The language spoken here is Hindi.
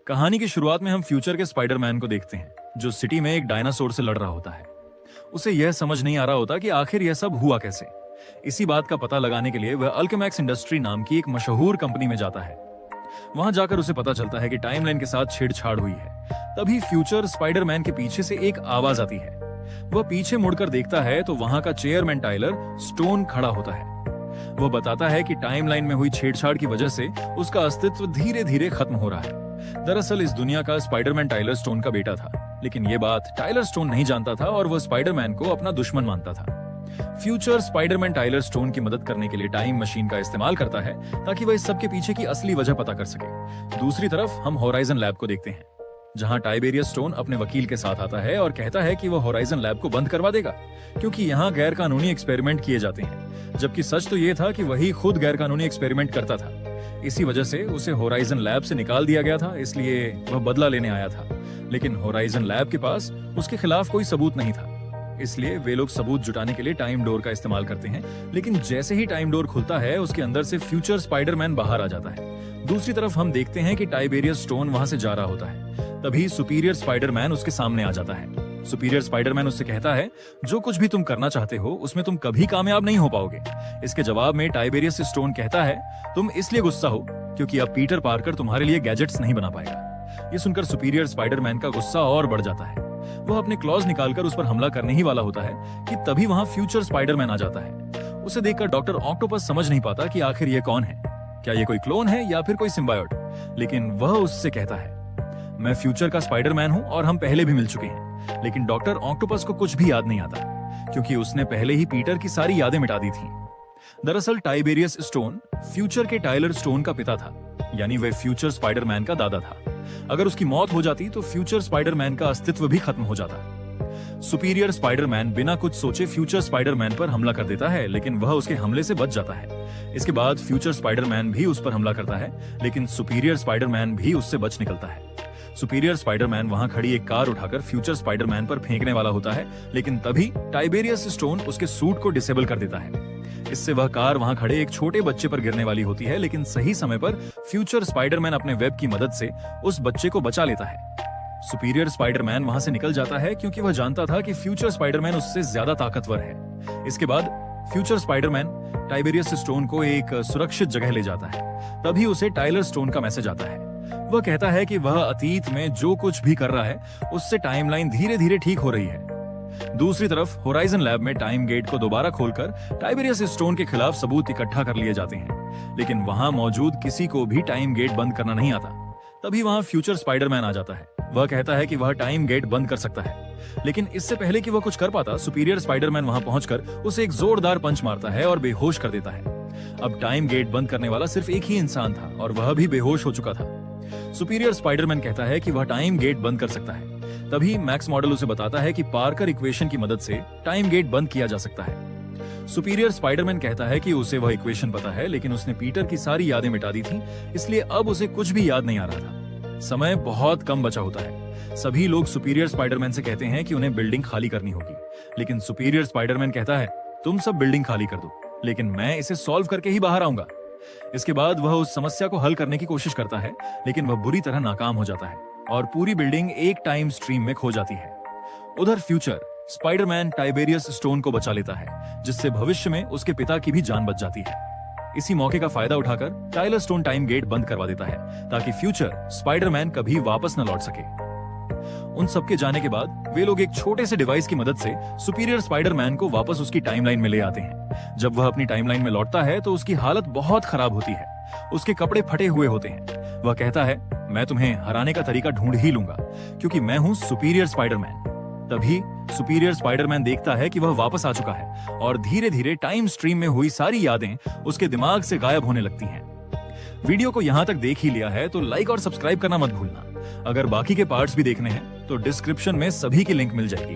कहानी की शुरुआत में हम फ्यूचर के स्पाइडरमैन को देखते हैं, जो सिटी में एक डायनासोर से लड़ रहा होता है। उसे यह समझ नहीं आ रहा होता कि आखिर यह सब हुआ कैसे। इसी बात का पता लगाने के लिए वह अल्केमैक्स इंडस्ट्री नाम की एक मशहूर कंपनी में जाता है। वहां जाकर उसे पता चलता है कि टाइमलाइन के साथ छेड़छाड़ हुई है। तभी फ्यूचर स्पाइडरमैन के पीछे से एक आवाज आती है। वह पीछे मुड़कर देखता है तो वहां का चेयरमैन टाइलर स्टोन खड़ा होता है। वह बताता है कि टाइमलाइन में हुई छेड़छाड़ की वजह से उसका अस्तित्व धीरे धीरे खत्म हो रहा है। दरअसल इस दुनिया का स्पाइडरमैन टाइलर स्टोन का बेटा था, लेकिन ये बात टाइलर स्टोन नहीं जानता था और वह स्पाइडरमैन को अपना दुश्मन मानता था। फ्यूचर स्पाइडरमैन टाइलर स्टोन की मदद करने के लिए टाइम मशीन का इस्तेमाल करता है ताकि वह इस सब के पीछे की असली वजह पता कर सके। दूसरी तरफ हम होराइजन लैब को देखते हैं, जहां टाइबेरियस स्टोन अपने वकील के साथ आता है और कहता है कि वह होराइजन लैब को बंद करवा देगा, क्योंकि यहाँ गैर कानूनी एक्सपेरिमेंट किए जाते हैं। जबकि सच तो यह था कि वही खुद गैर कानूनी एक्सपेरिमेंट करता था। इसी वजह से उसे होराइजन लैब से निकाल दिया गया था, इसलिए वह बदला लेने आया था। लेकिन होराइजन लैब के पास उसके खिलाफ कोई सबूत नहीं था, इसलिए वे लोग सबूत जुटाने के लिए टाइम डोर का इस्तेमाल करते हैं। लेकिन जैसे ही टाइम डोर खुलता है, उसके अंदर से फ्यूचर स्पाइडरमैन बाहर आ जाता है। दूसरी तरफ हम देखते हैं कि टाइबेरियस स्टोन वहां से जा रहा होता है। तभी सुपीरियर स्पाइडरमैन उसके सामने आ जाता है। सुपीरियर स्पाइडरमैन उससे कहता है, जो कुछ भी तुम करना चाहते हो उसमें तुम कभी कामयाब नहीं हो पाओगे। इसके जवाब में टाइबेरियस स्टोन कहता है, तुम इसलिए गुस्सा हो क्योंकि अब पीटर पार्कर तुम्हारे लिए गैजेट्स नहीं बना पाएगा। ये सुनकर सुपीरियर स्पाइडरमैन का गुस्सा और बढ़ जाता है। वह अपने क्लॉज निकालकर उस पर हमला करने ही वाला होता है कि तभी वहां फ्यूचर स्पाइडरमैन आ जाता है। उसे देखकर डॉक्टर ऑक्टोपस समझ नहीं पाता कि आखिर ये कौन है, क्या ये कोई क्लोन है या फिर कोई सिम्बायोट। लेकिन वह उससे कहता है, मैं फ्यूचर का स्पाइडरमैन हूं और हम पहले भी मिल चुके हैं। लेकिन डॉक्टर ऑक्टोपस को कुछ भी याद नहीं आता, क्योंकि उसने पहले ही पीटर की सारी यादें मिटा दी थी। दरअसल टाइबेरियस स्टोन फ्यूचर के टाइलर स्टोन का पिता था, यानी वह फ्यूचर स्पाइडरमैन का दादा था। अगर उसकी मौत हो जाती तो फ्यूचर स्पाइडरमैन का अस्तित्व भी खत्म हो जाता। सुपीरियर स्पाइडरमैन बिना कुछ सोचे फ्यूचर स्पाइडरमैन पर हमला कर देता है, लेकिन वह उसके हमले से बच जाता है। इसके बाद फ्यूचर स्पाइडरमैन भी उस पर हमला करता है, लेकिन सुपीरियर स्पाइडरमैन भी उससे बच निकलता है। सुपीरियर स्पाइडरमैन वहां खड़ी एक कार उठाकर फ्यूचर स्पाइडरमैन पर फेंकने वाला होता है, लेकिन तभी टाइबेरियस स्टोन उसके सूट को डिसेबल कर देता है। इससे वह कार वहां खड़े एक छोटे बच्चे पर गिरने वाली होती है, लेकिन सही समय पर फ्यूचर स्पाइडरमैन अपने वेब की मदद से उस बच्चे को बचा लेता है। सुपीरियर स्पाइडरमैन वहां से निकल जाता है, क्योंकि वह जानता था कि फ्यूचर स्पाइडरमैन उससे ज्यादा ताकतवर है। इसके बाद फ्यूचर स्पाइडरमैन टाइबेरियस स्टोन को एक सुरक्षित जगह ले जाता है। तभी उसे टाइलर स्टोन का मैसेज आता है। वह कहता है कि वह अतीत में जो कुछ भी कर रहा है उससे टाइमलाइन धीरे धीरे ठीक हो रही है। दूसरी तरफ होराइजन लैब में टाइम गेट को दोबारा खोलकर टाइबेरियस स्टोन के खिलाफ सबूत इकट्ठा कर लिए जाते हैं, लेकिन वहां मौजूद किसी को भी टाइम गेट बंद करना नहीं आता। तभी वहां फ्यूचर स्पाइडरमैन आ जाता है। वह कहता है कि वह टाइम गेट बंद कर सकता है, लेकिन इससे पहले कि वह कुछ कर पाता, सुपीरियर स्पाइडरमैन वहां पहुंचकर उसे एक जोरदार पंच मारता है और बेहोश कर देता है। अब टाइम गेट बंद करने वाला सिर्फ एक ही इंसान था और वह भी बेहोश हो चुका था। सुपीरियर स्पाइडरमैन कहता है कि वह टाइम गेट बंद कर सकता है। तभी मैक्स मॉडल उसे बताता है कि पार्कर इक्वेशन की मदद से टाइम गेट बंद किया जा सकता है। सुपीरियर स्पाइडरमैन कहता है कि उसे वह इक्वेशन पता है, लेकिन उसने पीटर की सारी यादें मिटा दी थी, इसलिए अब उसे कुछ भी याद नहीं आ रहा था। समय बहुत कम बचा होता है। सभी लोग सुपीरियर स्पाइडरमैन से कहते हैं कि उन्हें बिल्डिंग खाली करनी होगी, लेकिन सुपीरियर स्पाइडरमैन कहता है, तुम सब बिल्डिंग खाली कर दो, लेकिन मैं इसे सॉल्व करके ही बाहर आऊंगा। इसके बाद वह उस समस्या को हल करने की कोशिश करता है, लेकिन वह बुरी तरह नाकाम हो जाता है और पूरी बिल्डिंग एक टाइम स्ट्रीम में खो जाती है। उधर फ्यूचर स्पाइडरमैन टाइबेरियस स्टोन को बचा लेता है, जिससे भविष्य में उसके पिता की भी जान बच जाती है। इसी मौके का फायदा उठाकर टाइलर स्टोन टाइम गेट बंद करवा देता है, ताकि फ्यूचर स्पाइडरमैन कभी वापस न लौट सके। उन सबके जाने के बाद वे लोग एक छोटे से डिवाइस की मदद से सुपीरियर स्पाइडरमैन को वापस उसकी टाइमलाइन में ले आते हैं। जब वह अपनी टाइमलाइन में लौटता है तो उसकी हालत बहुत खराब होती है। उसके कपड़े फटे हुए होते हैं। वह कहता है, मैं तुम्हें हराने का तरीका ढूंढ ही लूंगा, क्योंकि मैं हूं सुपीरियर स्पाइडरमैन। तभी सुपीरियर स्पाइडरमैन देखता है कि वह वापस आ चुका है और धीरे धीरे टाइम स्ट्रीम में हुई सारी यादें उसके दिमाग से गायब होने लगती हैं। वीडियो को यहां तक देख ही लिया है तो लाइक और सब्सक्राइब करना मत भूलना। अगर बाकी के पार्ट्स भी देखने हैं तो डिस्क्रिप्शन में सभी की लिंक मिल जाएगी।